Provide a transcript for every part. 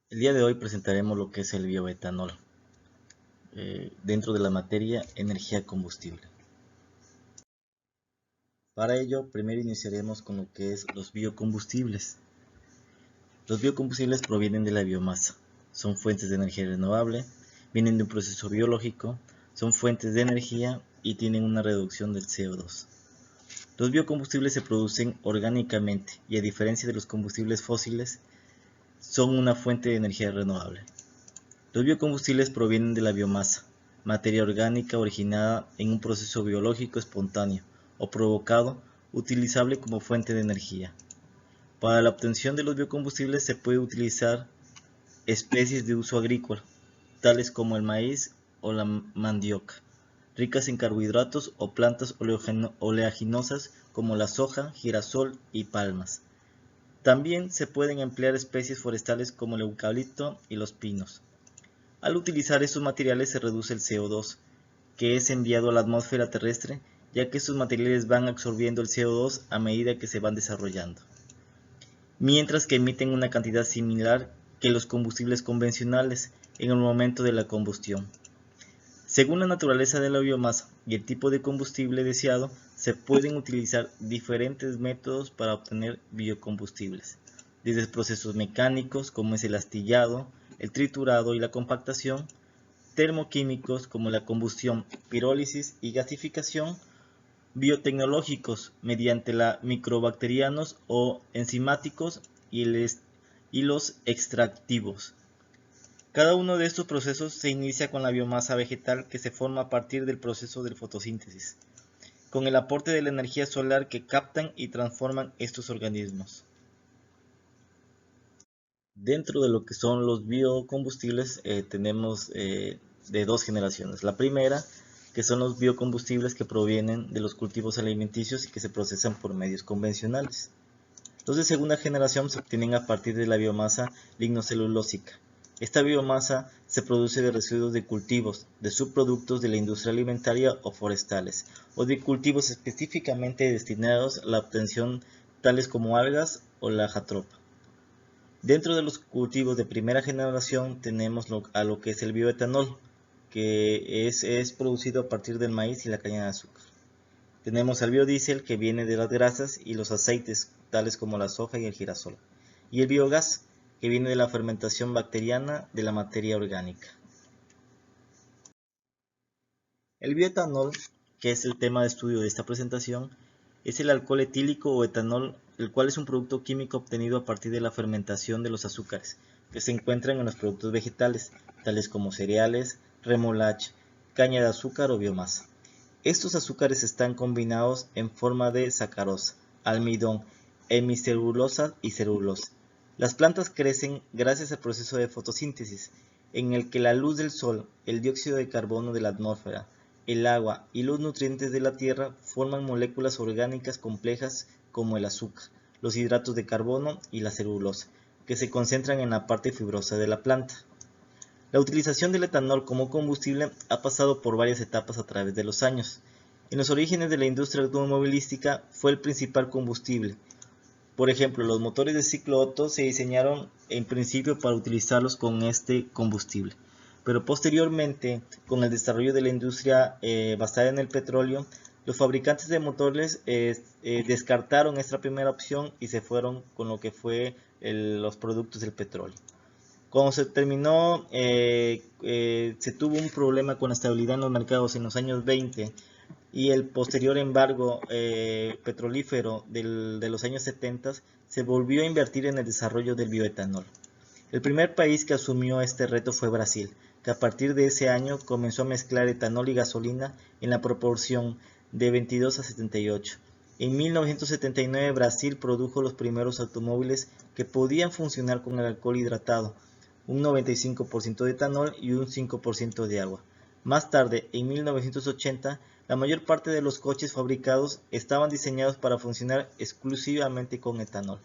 El día de hoy presentaremos lo que es el bioetanol, dentro de la materia energía combustible. Para ello, primero iniciaremos con lo que es los biocombustibles. Los biocombustibles provienen de la biomasa, son fuentes de energía renovable, vienen de un proceso biológico, son fuentes de energía y tienen una reducción del CO2. Los biocombustibles se producen orgánicamente y a diferencia de los combustibles fósiles, son una fuente de energía renovable. Los biocombustibles provienen de la biomasa, materia orgánica originada en un proceso biológico espontáneo o provocado, utilizable como fuente de energía. Para la obtención de los biocombustibles se puede utilizar especies de uso agrícola, tales como el maíz o la mandioca, ricas en carbohidratos o plantas oleaginosas como la soja, girasol y palmas. También se pueden emplear especies forestales como el eucalipto y los pinos. Al utilizar estos materiales se reduce el CO2, que es enviado a la atmósfera terrestre, ya que estos materiales van absorbiendo el CO2 a medida que se van desarrollando, mientras que emiten una cantidad similar que los combustibles convencionales en el momento de la combustión. Según la naturaleza de la biomasa y el tipo de combustible deseado, se pueden utilizar diferentes métodos para obtener biocombustibles, desde procesos mecánicos como es el astillado, el triturado y la compactación, termoquímicos como la combustión, pirólisis y gasificación, biotecnológicos mediante la microbacterianos o enzimáticos y los extractivos. Cada uno de estos procesos se inicia con la biomasa vegetal que se forma a partir del proceso de fotosíntesis, con el aporte de la energía solar que captan y transforman estos organismos. Dentro de lo que son los biocombustibles tenemos de dos generaciones. La primera, que son los biocombustibles que provienen de los cultivos alimenticios y que se procesan por medios convencionales. Los de segunda generación se obtienen a partir de la biomasa lignocelulósica. Esta biomasa se produce de residuos de cultivos, de subproductos de la industria alimentaria o forestales, o de cultivos específicamente destinados a la obtención tales como algas o la jatropha. Dentro de los cultivos de primera generación tenemos a lo que es el bioetanol, que es producido a partir del maíz y la caña de azúcar. Tenemos al biodiesel, que viene de las grasas y los aceites, tales como la soja y el girasol. Y el biogás, que viene de la fermentación bacteriana de la materia orgánica. El bioetanol, que es el tema de estudio de esta presentación, es el alcohol etílico o etanol, el cual es un producto químico obtenido a partir de la fermentación de los azúcares, que se encuentran en los productos vegetales, tales como cereales, remolacha, caña de azúcar o biomasa. Estos azúcares están combinados en forma de sacarosa, almidón, hemicelulosa y celulosa. Las plantas crecen gracias al proceso de fotosíntesis, en el que la luz del sol, el dióxido de carbono de la atmósfera, el agua y los nutrientes de la tierra forman moléculas orgánicas complejas como el azúcar, los hidratos de carbono y la celulosa, que se concentran en la parte fibrosa de la planta. La utilización del etanol como combustible ha pasado por varias etapas a través de los años. En los orígenes de la industria automovilística fue el principal combustible. Por ejemplo, los motores de ciclo Otto se diseñaron en principio para utilizarlos con este combustible, pero posteriormente, con el desarrollo de la industria basada en el petróleo, los fabricantes de motores descartaron esta primera opción y se fueron con lo que fue los productos del petróleo. Cuando se terminó, se tuvo un problema con la estabilidad en los mercados en los años 20 y el posterior embargo petrolífero de los años 70, se volvió a invertir en el desarrollo del bioetanol. El primer país que asumió este reto fue Brasil, que a partir de ese año comenzó a mezclar etanol y gasolina en la proporción de 22 a 78. En 1979 Brasil produjo los primeros automóviles que podían funcionar con el alcohol hidratado, un 95% de etanol y un 5% de agua. Más tarde, en 1980, la mayor parte de los coches fabricados estaban diseñados para funcionar exclusivamente con etanol.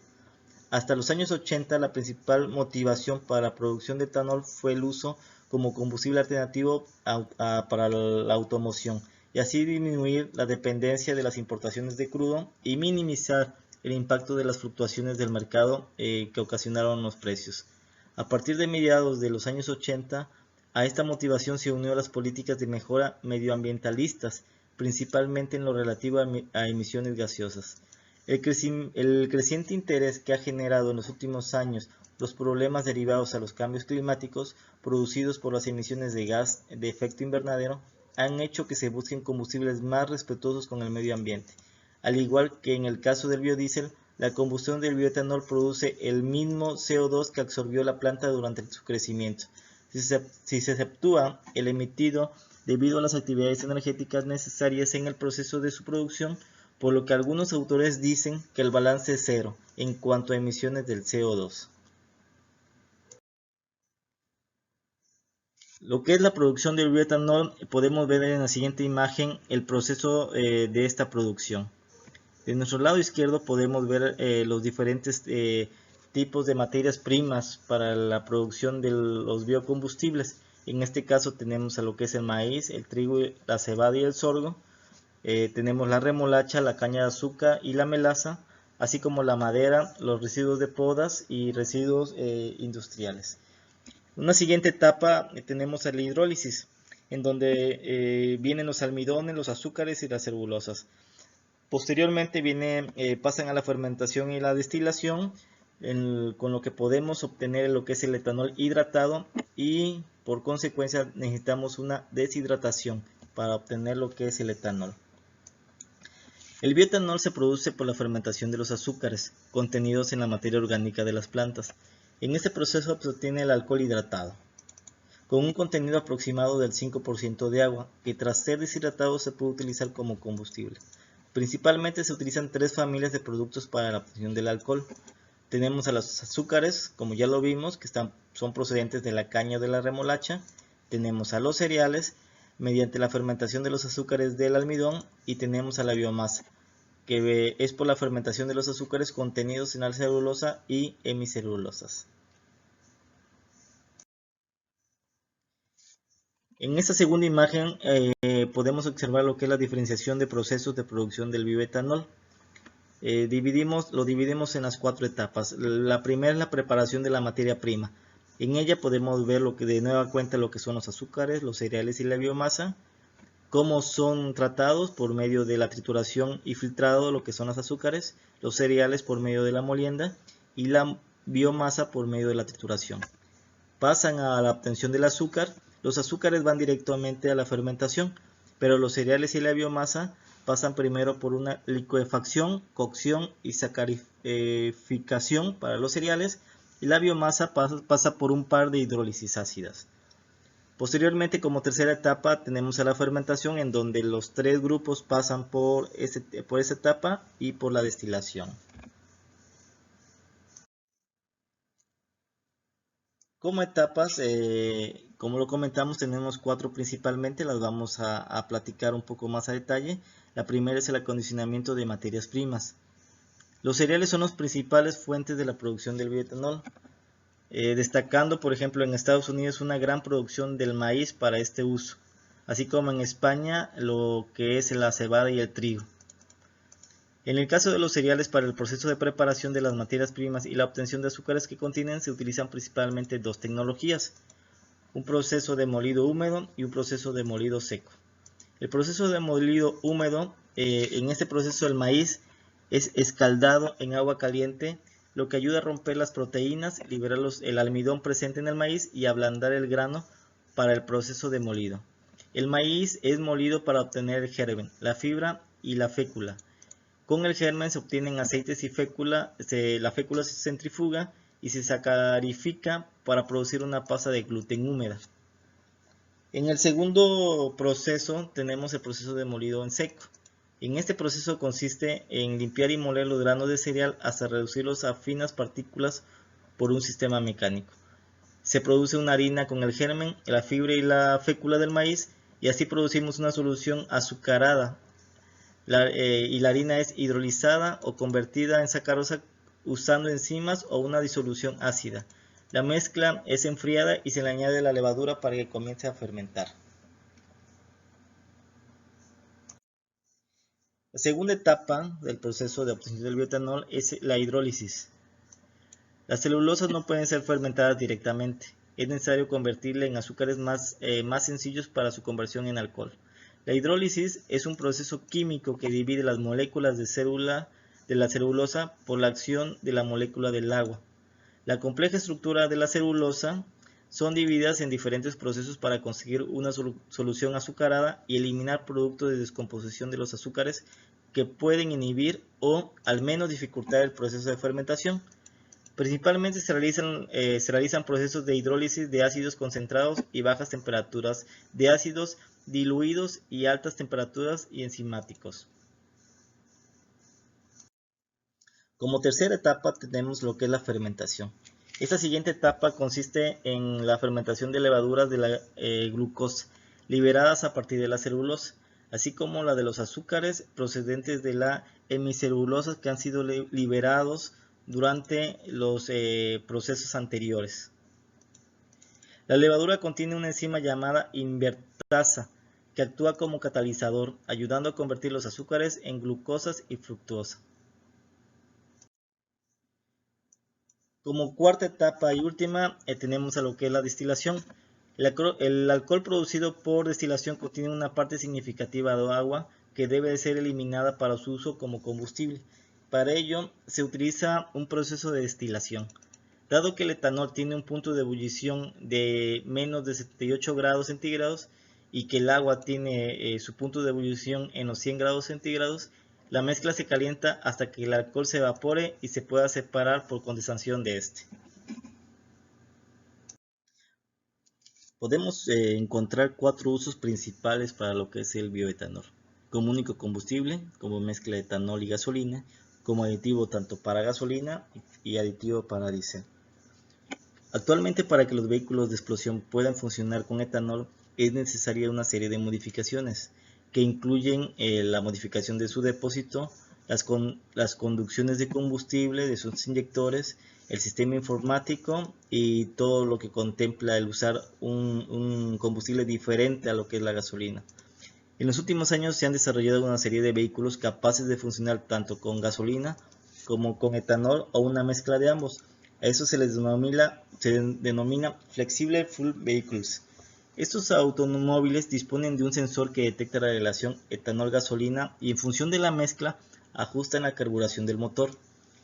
Hasta los años 80, la principal motivación para la producción de etanol fue el uso como combustible alternativo para la automoción, y así disminuir la dependencia de las importaciones de crudo y minimizar el impacto de las fluctuaciones del mercado que ocasionaron los precios. A partir de mediados de los años 80, a esta motivación se unió las políticas de mejora medioambientalistas, principalmente en lo relativo a emisiones gaseosas. El creciente interés que ha generado en los últimos años los problemas derivados a los cambios climáticos producidos por las emisiones de gas de efecto invernadero han hecho que se busquen combustibles más respetuosos con el medio ambiente. Al igual que en el caso del biodiesel, la combustión del bioetanol produce el mismo CO2 que absorbió la planta durante su crecimiento. Si se exceptúa el emitido debido a las actividades energéticas necesarias en el proceso de su producción, por lo que algunos autores dicen que el balance es cero en cuanto a emisiones del CO2. Lo que es la producción del bioetanol, podemos ver en la siguiente imagen el proceso de esta producción. De nuestro lado izquierdo podemos ver los diferentes tipos de materias primas para la producción de los biocombustibles. En este caso tenemos a lo que es el maíz, el trigo, la cebada y el sorgo. Tenemos la remolacha, la caña de azúcar y la melaza, así como la madera, los residuos de podas y residuos industriales. Una siguiente etapa tenemos la hidrólisis, en donde vienen los almidones, los azúcares y las celulosas. Posteriormente pasan a la fermentación y la destilación, con lo que podemos obtener lo que es el etanol hidratado, y por consecuencia necesitamos una deshidratación para obtener lo que es el etanol. El bioetanol se produce por la fermentación de los azúcares contenidos en la materia orgánica de las plantas. En este proceso se obtiene el alcohol hidratado, con un contenido aproximado del 5% de agua, que tras ser deshidratado se puede utilizar como combustible. Principalmente se utilizan tres familias de productos para la obtención del alcohol. Tenemos a los azúcares, como ya lo vimos, que son procedentes de la caña o de la remolacha. Tenemos a los cereales, mediante la fermentación de los azúcares del almidón, y tenemos a la biomasa, que es por la fermentación de los azúcares contenidos en la celulosa y hemicelulosas. En esta segunda imagen podemos observar lo que es la diferenciación de procesos de producción del bioetanol. Lo dividimos en las cuatro etapas. La primera es la preparación de la materia prima. En ella podemos ver de nueva cuenta lo que son los azúcares, los cereales y la biomasa, cómo son tratados por medio de la trituración y filtrado, lo que son los azúcares, los cereales por medio de la molienda y la biomasa por medio de la trituración. Pasan a la obtención del azúcar. Los azúcares van directamente a la fermentación, pero los cereales y la biomasa pasan primero por una licuefacción, cocción y sacarificación para los cereales, y la biomasa pasa por un par de hidrólisis ácidas. Posteriormente, como tercera etapa, tenemos a la fermentación, en donde los tres grupos pasan por esa etapa y por la destilación. Como etapas, como lo comentamos, tenemos cuatro principalmente, las vamos a platicar un poco más a detalle. La primera es el acondicionamiento de materias primas. Los cereales son las principales fuentes de la producción del bioetanol, destacando por ejemplo en Estados Unidos una gran producción del maíz para este uso, así como en España lo que es la cebada y el trigo. En el caso de los cereales, para el proceso de preparación de las materias primas y la obtención de azúcares que contienen, se utilizan principalmente dos tecnologías: un proceso de molido húmedo y un proceso de molido seco. El proceso de molido húmedo, en este proceso el maíz es escaldado en agua caliente, lo que ayuda a romper las proteínas, liberar el almidón presente en el maíz y ablandar el grano para el proceso de molido. El maíz es molido para obtener el germen, la fibra y la fécula. Con el germen se obtienen aceites y fécula, la fécula se centrifuga y se sacarifica para producir una pasta de gluten húmeda. En el segundo proceso tenemos el proceso de molido en seco. En este proceso consiste en limpiar y moler los granos de cereal hasta reducirlos a finas partículas por un sistema mecánico. Se produce una harina con el germen, la fibra y la fécula del maíz, y así producimos una solución azucarada. Y la harina es hidrolizada o convertida en sacarosa usando enzimas o una disolución ácida. La mezcla es enfriada y se le añade la levadura para que comience a fermentar. La segunda etapa del proceso de obtención del bioetanol es la hidrólisis. Las celulosas no pueden ser fermentadas directamente. Es necesario convertirla en azúcares más sencillos para su conversión en alcohol. La hidrólisis es un proceso químico que divide las moléculas de la celulosa por la acción de la molécula del agua. La compleja estructura de la celulosa son divididas en diferentes procesos para conseguir una solución azucarada y eliminar productos de descomposición de los azúcares que pueden inhibir o al menos dificultar el proceso de fermentación. Principalmente se realizan procesos de hidrólisis de ácidos concentrados y bajas temperaturas, de ácidos diluidos y altas temperaturas y enzimáticos. Como tercera etapa tenemos lo que es la fermentación. Esta siguiente etapa consiste en la fermentación de levaduras de la glucosa, liberadas a partir de la celulosa, así como la de los azúcares procedentes de la hemicelulosa que han sido liberados durante los procesos anteriores. La levadura contiene una enzima llamada invertasa, que actúa como catalizador, ayudando a convertir los azúcares en glucosas y fructosa. Como cuarta etapa y última tenemos a lo que es la destilación. El alcohol producido por destilación contiene una parte significativa de agua que debe de ser eliminada para su uso como combustible. Para ello se utiliza un proceso de destilación. Dado que el etanol tiene un punto de ebullición de menos de 78 grados centígrados y que el agua tiene su punto de ebullición en los 100 grados centígrados, la mezcla se calienta hasta que el alcohol se evapore y se pueda separar por condensación de este. Podemos encontrar cuatro usos principales para lo que es el bioetanol: como único combustible, como mezcla de etanol y gasolina, como aditivo tanto para gasolina y aditivo para diésel. Actualmente, para que los vehículos de explosión puedan funcionar con etanol es necesaria una serie de modificaciones que incluyen la modificación de su depósito, las conducciones de combustible de sus inyectores, el sistema informático y todo lo que contempla el usar un combustible diferente a lo que es la gasolina. En los últimos años se han desarrollado una serie de vehículos capaces de funcionar tanto con gasolina como con etanol o una mezcla de ambos. A eso se denomina Flexible Fuel Vehicles. Estos automóviles disponen de un sensor que detecta la relación etanol-gasolina y en función de la mezcla ajustan la carburación del motor.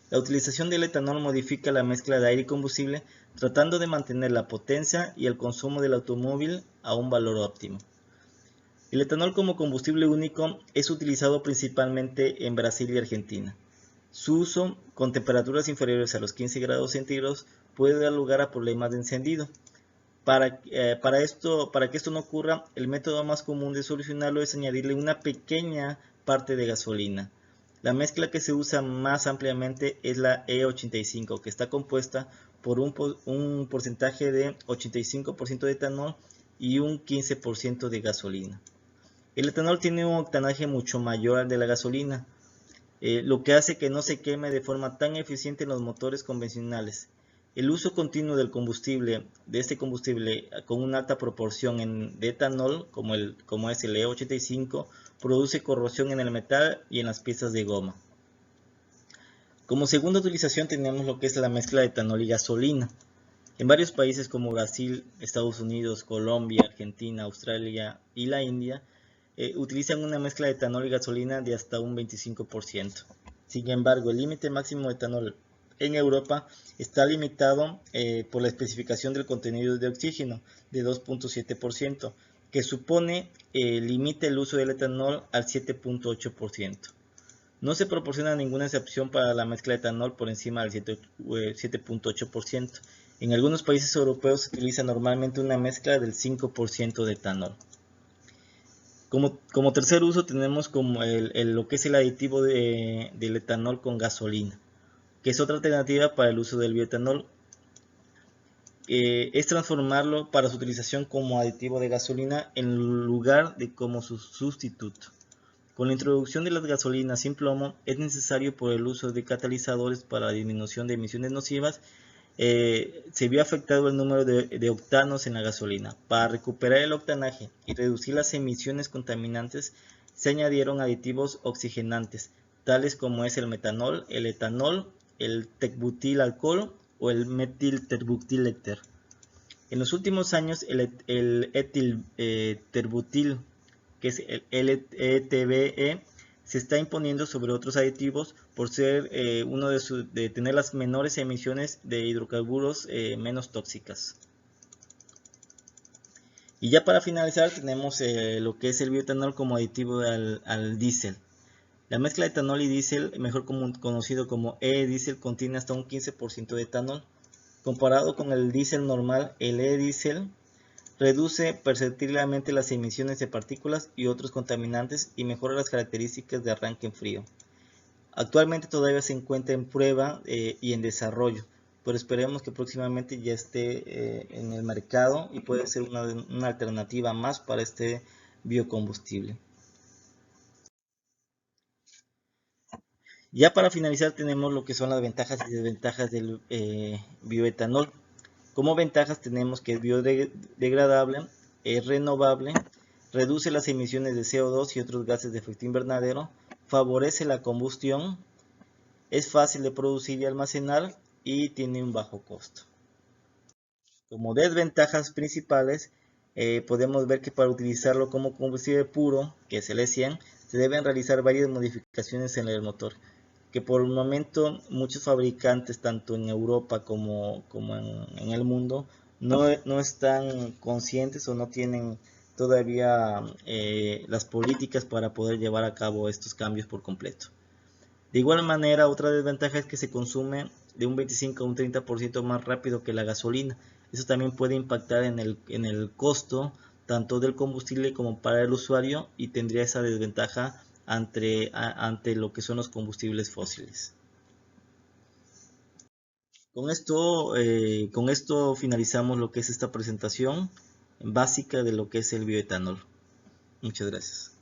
La utilización del etanol modifica la mezcla de aire y combustible, tratando de mantener la potencia y el consumo del automóvil a un valor óptimo. El etanol como combustible único es utilizado principalmente en Brasil y Argentina. Su uso con temperaturas inferiores a los 15 grados centígrados puede dar lugar a problemas de encendido. Para que esto no ocurra, el método más común de solucionarlo es añadirle una pequeña parte de gasolina. La mezcla que se usa más ampliamente es la E85, que está compuesta por un porcentaje de 85% de etanol y un 15% de gasolina. El etanol tiene un octanaje mucho mayor al de la gasolina, lo que hace que no se queme de forma tan eficiente en los motores convencionales. El uso continuo de este combustible con una alta proporción de etanol, como es el E85, produce corrosión en el metal y en las piezas de goma. Como segunda utilización tenemos lo que es la mezcla de etanol y gasolina. En varios países como Brasil, Estados Unidos, Colombia, Argentina, Australia y la India, utilizan una mezcla de etanol y gasolina de hasta un 25%. Sin embargo, el límite máximo de etanol en Europa está limitado por la especificación del contenido de oxígeno de 2.7%, que limita el uso del etanol al 7.8%. No se proporciona ninguna excepción para la mezcla de etanol por encima del 7.8%. En algunos países europeos se utiliza normalmente una mezcla del 5% de etanol. Como tercer uso tenemos como lo que es el aditivo del etanol con gasolina, que es otra alternativa para el uso del bioetanol. Es transformarlo para su utilización como aditivo de gasolina en lugar de como su sustituto. Con la introducción de las gasolinas sin plomo es necesario por el uso de catalizadores para la disminución de emisiones nocivas. Se vio afectado el número de octanos en la gasolina. Para recuperar el octanaje y reducir las emisiones contaminantes, se añadieron aditivos oxigenantes, tales como es el metanol, el etanol, el tecbutil alcohol o el metilterbutyléter. En los últimos años el etilterbutil, que es el LETBE, se está imponiendo sobre otros aditivos por ser uno de tener las menores emisiones de hidrocarburos menos tóxicas. Y ya para finalizar tenemos lo que es el bioetanol como aditivo al diésel. La mezcla de etanol y diésel, mejor conocido como e-diésel, contiene hasta un 15% de etanol. Comparado con el diésel normal, el e-diésel reduce perceptiblemente las emisiones de partículas y otros contaminantes y mejora las características de arranque en frío. Actualmente todavía se encuentra en prueba y en desarrollo, pero esperemos que próximamente ya esté en el mercado y puede ser una alternativa más para este biocombustible. Ya para finalizar tenemos lo que son las ventajas y desventajas del bioetanol. Como ventajas tenemos que es biodegradable, es renovable, reduce las emisiones de CO2 y otros gases de efecto invernadero, favorece la combustión, es fácil de producir y almacenar y tiene un bajo costo. Como desventajas principales, podemos ver que para utilizarlo como combustible puro, que es el E100, se deben realizar varias modificaciones en el motor, que por el momento muchos fabricantes, tanto en Europa como en el mundo, no están conscientes o no tienen todavía las políticas para poder llevar a cabo estos cambios por completo. De igual manera, otra desventaja es que se consume de un 25 a un 30% más rápido que la gasolina. Eso también puede impactar en el costo tanto del combustible como para el usuario y tendría esa desventaja ante lo que son los combustibles fósiles. Con esto finalizamos lo que es esta presentación básica de lo que es el bioetanol. Muchas gracias.